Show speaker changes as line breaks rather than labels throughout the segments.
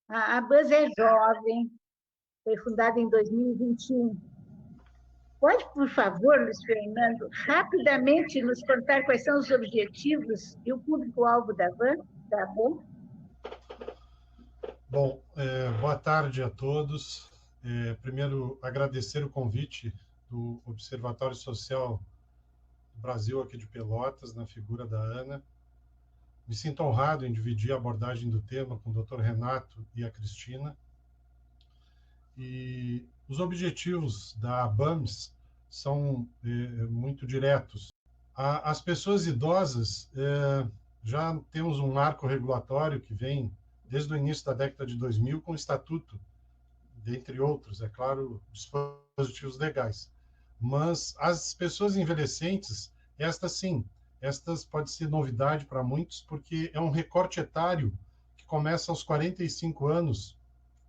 A ABANS é jovem, foi fundada em 2021. Pode, por favor, Luiz Fernando, rapidamente nos contar quais são os objetivos e o público-alvo da ABAN?
Bom, boa tarde a todos. Primeiro, agradecer o convite do Observatório Social do Brasil, aqui de Pelotas, na figura da Ana. Me sinto honrado em dividir a abordagem do tema com o Dr. Renato e a Cristina. E os objetivos da ABAMS são muito diretos. As pessoas idosas, já temos um marco regulatório que vem desde o início da década de 2000 com o Estatuto, dentre outros, é claro, dispositivos legais. Mas as pessoas envelhecentes, estas sim, estas pode ser novidade para muitos, porque é um recorte etário que começa aos 45 anos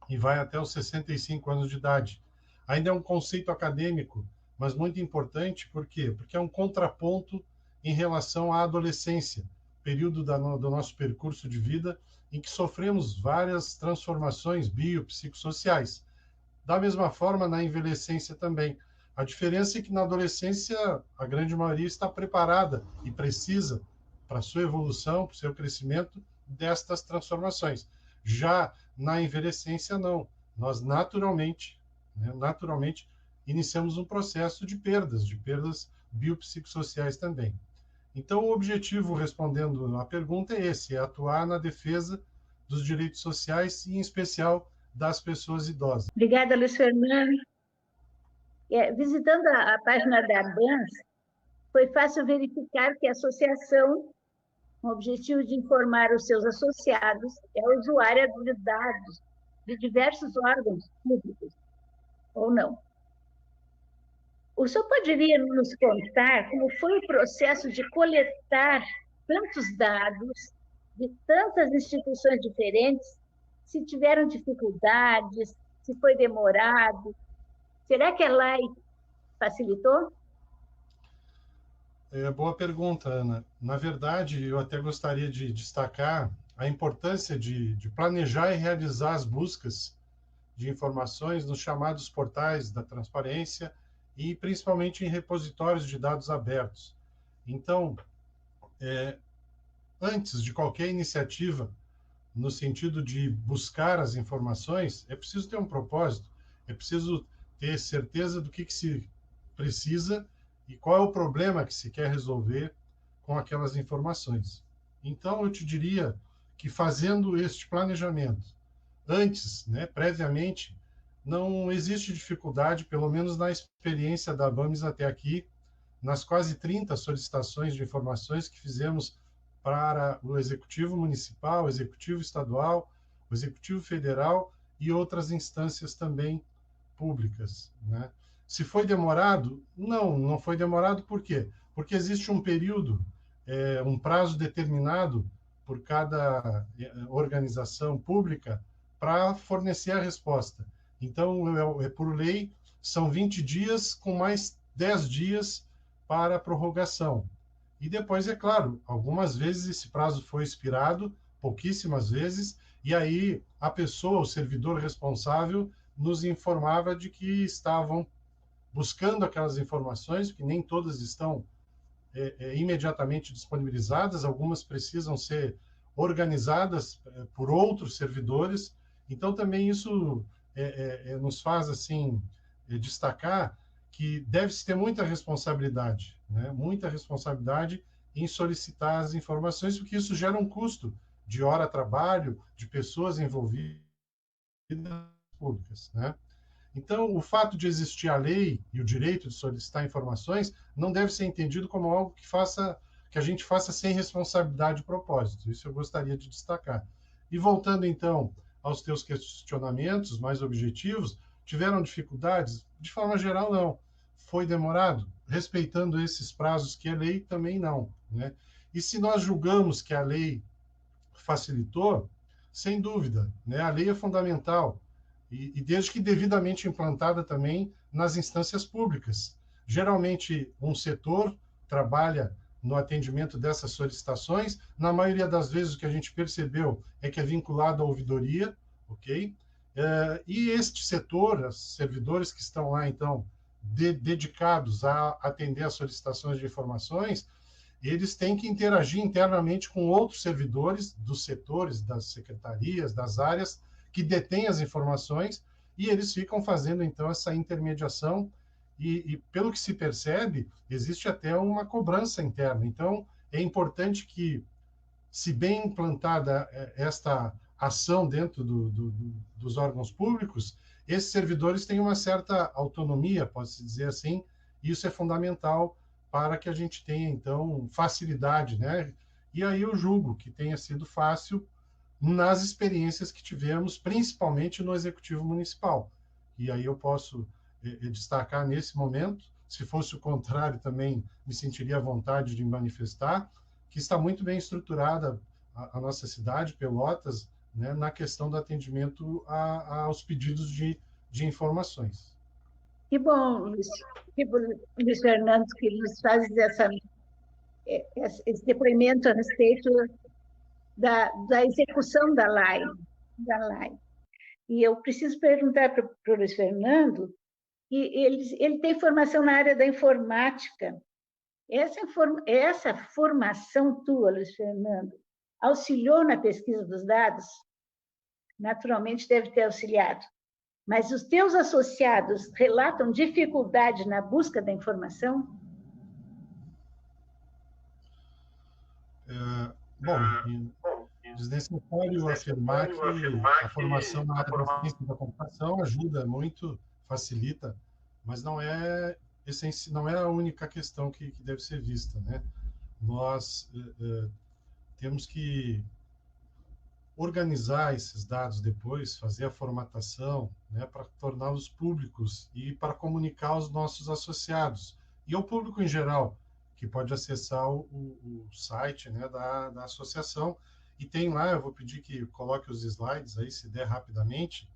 e vai até os 65 anos de idade. Ainda é um conceito acadêmico, mas muito importante, por quê? Porque é um contraponto em relação à adolescência, período do nosso percurso de vida em que sofremos várias transformações biopsicossociais. Da mesma forma, na envelhecência também. A diferença é que na adolescência, a grande maioria está preparada e precisa, para a sua evolução, para o seu crescimento, destas transformações. Já na envelhecência, não. Nós naturalmente, iniciamos um processo de perdas biopsicossociais também. Então, o objetivo, respondendo à pergunta, é esse: é atuar na defesa dos direitos sociais e, em especial, das pessoas idosas.
Obrigada, Luiz Fernando. Visitando a página da ABANS, foi fácil verificar que a associação, com o objetivo de informar os seus associados, é usuária de dados de diversos órgãos públicos, ou não. O senhor poderia nos contar como foi o processo de coletar tantos dados de tantas instituições diferentes, se tiveram dificuldades, se foi demorado? Será que a lei facilitou?
Boa pergunta, Ana. Na verdade, eu até gostaria de destacar a importância de planejar e realizar as buscas de informações nos chamados portais da transparência e principalmente em repositórios de dados abertos. Então, antes de qualquer iniciativa, no sentido de buscar as informações, é preciso ter um propósito, é preciso ter certeza do que se precisa e qual é o problema que se quer resolver com aquelas informações. Então, eu te diria que fazendo este planejamento antes, previamente, não existe dificuldade, pelo menos na experiência da ABAMS até aqui, nas quase 30 solicitações de informações que fizemos para o Executivo Municipal, o Executivo Estadual, o Executivo Federal e outras instâncias também públicas. Se foi demorado? Não foi demorado. Por quê? Porque existe um período, um prazo determinado por cada organização pública para fornecer a resposta. Então, por lei, são 20 dias com mais 10 dias para a prorrogação. E depois, é claro, algumas vezes esse prazo foi expirado, pouquíssimas vezes, e aí a pessoa, o servidor responsável, nos informava de que estavam buscando aquelas informações, que nem todas estão imediatamente disponibilizadas, algumas precisam ser organizadas por outros servidores. Então, também isso nos faz assim destacar que deve-se ter muita responsabilidade, muita responsabilidade em solicitar as informações, porque isso gera um custo de hora-trabalho, de pessoas envolvidas públicas, Então, o fato de existir a lei e o direito de solicitar informações não deve ser entendido como algo que a gente faça sem responsabilidade e propósito. Isso eu gostaria de destacar. E voltando, então, aos teus questionamentos mais objetivos, tiveram dificuldades? De forma geral, não. Foi demorado? Respeitando esses prazos que a lei, também não. E se nós julgamos que a lei facilitou, sem dúvida, a lei é fundamental, e desde que devidamente implantada também nas instâncias públicas. Geralmente, um setor trabalha no atendimento dessas solicitações. Na maioria das vezes, o que a gente percebeu é que é vinculado à ouvidoria, ok? E este setor, os servidores que estão lá, então, dedicados a atender às solicitações de informações, eles têm que interagir internamente com outros servidores dos setores, das secretarias, das áreas que detêm as informações, e eles ficam fazendo, então, essa intermediação, e pelo que se percebe, existe até uma cobrança interna. Então, é importante que, se bem implantada esta ação dentro dos órgãos públicos, esses servidores têm uma certa autonomia, pode-se dizer assim, e isso é fundamental para que a gente tenha, então, facilidade, né? E aí eu julgo que tenha sido fácil nas experiências que tivemos, principalmente no Executivo Municipal. E aí eu posso destacar nesse momento, se fosse o contrário também me sentiria à vontade de manifestar, que está muito bem estruturada a nossa cidade, Pelotas, né, na questão do atendimento aos pedidos de informações.
Que bom, que bom, Luiz Fernando, que nos faz esse depoimento a respeito da execução da lei. E eu preciso perguntar para o Luiz Fernando, que ele tem formação na área da informática. Essa formação tua, Luiz Fernando, auxiliou na pesquisa dos dados? Naturalmente deve ter auxiliado. Mas os teus associados relatam dificuldade na busca da informação?
Bom, desnecessário afirmar que a formação na área da ciência da computação ajuda muito, facilita, mas não é a única questão que deve ser vista, né? Nós temos que organizar esses dados depois, fazer a formatação, né, para torná-los públicos e para comunicar aos nossos associados e ao público em geral, que pode acessar o site, né, da associação. E tem lá, eu vou pedir que coloque os slides aí, se der rapidamente,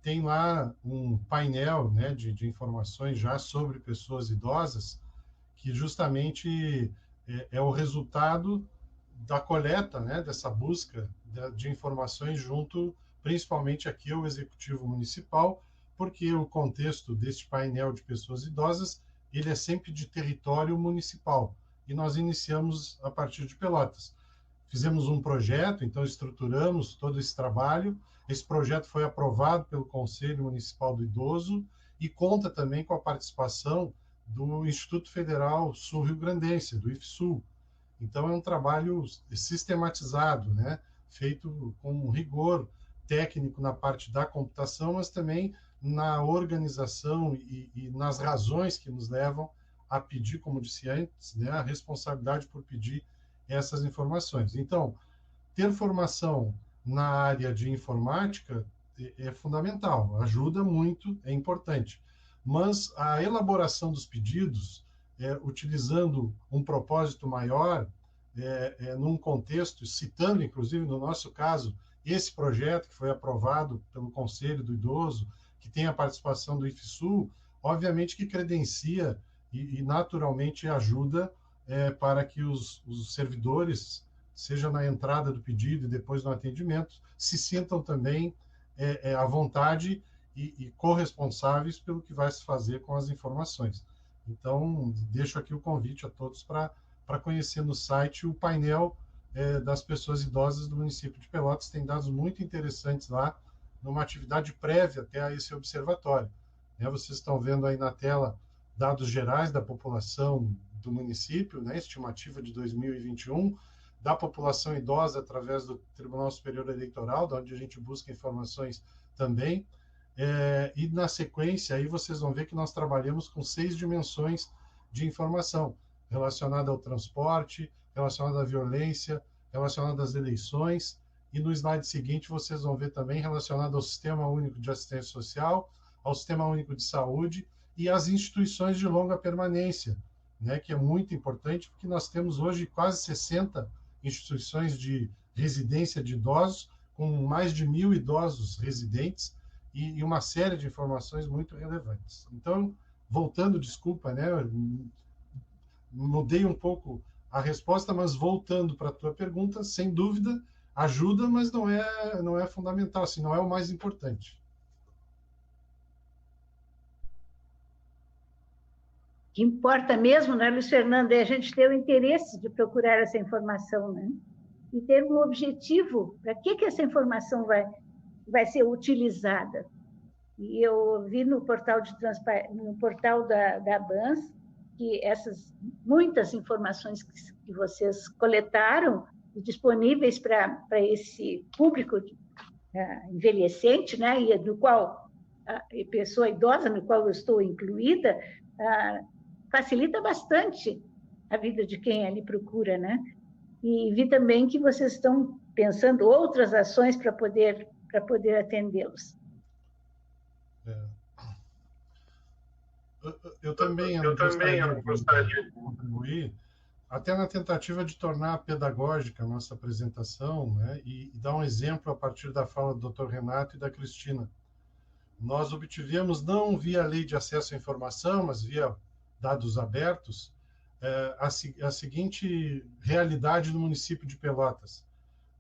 tem lá um painel, né, de informações já sobre pessoas idosas, que justamente é o resultado da coleta, né, dessa busca de informações junto, principalmente aqui ao Executivo Municipal, porque o contexto deste painel de pessoas idosas, ele é sempre de território municipal, e nós iniciamos a partir de Pelotas. Fizemos um projeto, então estruturamos todo esse trabalho, esse projeto foi aprovado pelo Conselho Municipal do Idoso e conta também com a participação do Instituto Federal Sul-Rio-Grandense, do IFSU. Então, é um trabalho sistematizado, né? Feito com rigor técnico na parte da computação, mas também na organização e nas razões que nos levam a pedir, como disse antes, né, a responsabilidade por pedir essas informações. Então, ter formação na área de informática é fundamental, ajuda muito, é importante. Mas a elaboração dos pedidos, utilizando um propósito maior, num contexto, citando, inclusive, no nosso caso, esse projeto que foi aprovado pelo Conselho do Idoso, que tem a participação do IFSU, obviamente que credencia e naturalmente ajuda para que os servidores, seja na entrada do pedido e depois no atendimento, se sintam também à vontade e corresponsáveis pelo que vai se fazer com as informações. Então, deixo aqui o convite a todos para conhecer no site o painel das pessoas idosas do município de Pelotas. Tem dados muito interessantes lá, numa atividade prévia até a esse observatório. Vocês estão vendo aí na tela dados gerais da população do município, né, estimativa de 2021, da população idosa através do Tribunal Superior Eleitoral, onde a gente busca informações também. E na sequência, aí vocês vão ver que nós trabalhamos com 6 dimensões de informação, relacionada ao transporte, relacionada à violência, relacionada às eleições, e no slide seguinte vocês vão ver também relacionado ao Sistema Único de Assistência Social, ao Sistema Único de Saúde e às instituições de longa permanência, né, que é muito importante, porque nós temos hoje quase 60 instituições de residência de idosos, com mais de 1.000 idosos residentes, e uma série de informações muito relevantes. Então, voltando, desculpa, né, mudei um pouco a resposta, mas voltando para a tua pergunta, sem dúvida, ajuda, mas não é fundamental, assim, não é o mais importante.
O que importa mesmo, né, Luiz Fernando, é a gente ter o interesse de procurar essa informação, né? E ter um objetivo, para que essa informação vai ser utilizada. E eu vi no portal, no portal da ABANS que essas muitas informações que vocês coletaram e disponíveis para esse público envelhecente, né, e do qual a pessoa idosa, no qual eu estou incluída, facilita bastante a vida de quem ali procura, né? E vi também que vocês estão pensando outras ações para poder atendê-los.
Eu também gostaria de contribuir, até na tentativa de tornar pedagógica a nossa apresentação, né, e dar um exemplo a partir da fala do Dr. Renato e da Cristina. Nós obtivemos, não via lei de acesso à informação, mas via dados abertos, a seguinte realidade no município de Pelotas.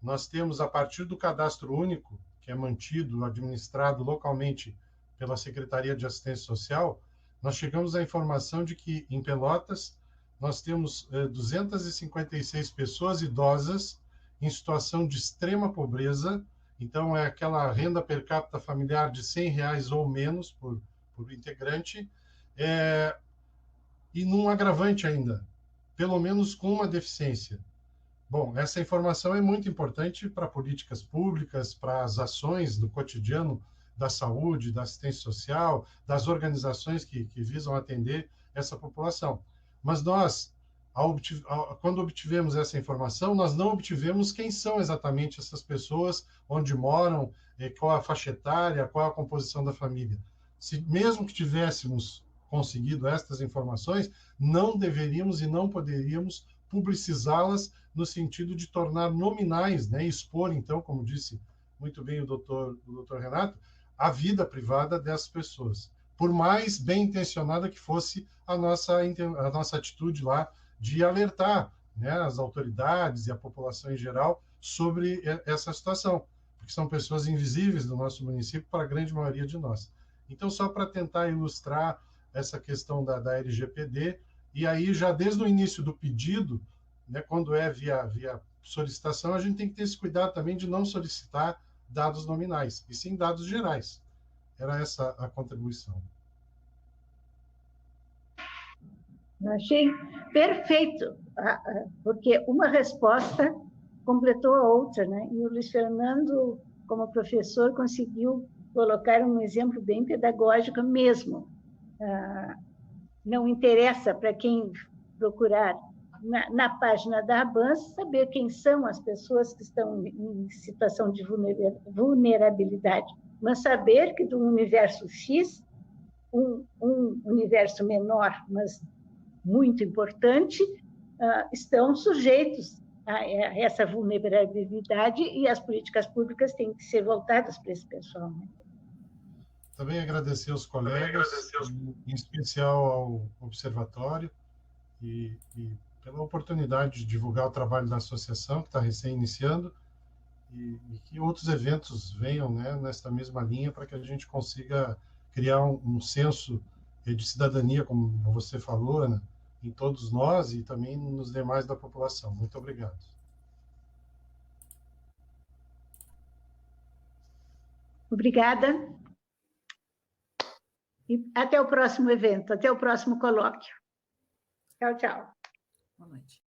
Nós temos, a partir do cadastro único, que é mantido, administrado localmente pela Secretaria de Assistência Social, nós chegamos à informação de que, em Pelotas, nós temos 256 pessoas idosas em situação de extrema pobreza. Então, é aquela renda per capita familiar de R$100 ou menos por integrante, e num agravante ainda, pelo menos com uma deficiência. Bom, essa informação é muito importante para políticas públicas, para as ações do cotidiano da saúde, da assistência social, das organizações que visam atender essa população. Mas nós, quando obtivemos essa informação, nós não obtivemos quem são exatamente essas pessoas, onde moram, qual a faixa etária, qual a composição da família. Se mesmo que tivéssemos conseguido estas informações, não deveríamos e não poderíamos publicizá-las no sentido de tornar nominais, né, expor, então, como disse muito bem o doutor Renato, a vida privada dessas pessoas, por mais bem intencionada que fosse a nossa atitude lá de alertar, né, as autoridades e a população em geral sobre essa situação, porque são pessoas invisíveis do nosso município para a grande maioria de nós. Então, só para tentar ilustrar essa questão da LGPD, e aí já desde o início do pedido, né, quando é via solicitação, a gente tem que ter esse cuidado também de não solicitar dados nominais, e sim dados gerais. Era essa a contribuição.
Eu achei perfeito, porque uma resposta completou a outra, né? E o Luiz Fernando, como professor, conseguiu colocar um exemplo bem pedagógico mesmo. Não interessa para quem procurar na página da ABANS saber quem são as pessoas que estão em situação de vulnerabilidade, mas saber que do universo X, um universo menor, mas muito importante, estão sujeitos a essa vulnerabilidade, e as políticas públicas têm que ser voltadas para esse pessoal, né?
Também agradecer aos colegas, em especial ao Observatório, e pela oportunidade de divulgar o trabalho da associação, que está recém-iniciando, e que outros eventos venham, né, nesta mesma linha, para que a gente consiga criar um senso de cidadania, como você falou, Ana, em todos nós e também nos demais da população. Muito obrigado.
Obrigada. E até o próximo evento, até o próximo colóquio. Tchau, tchau.
Boa noite.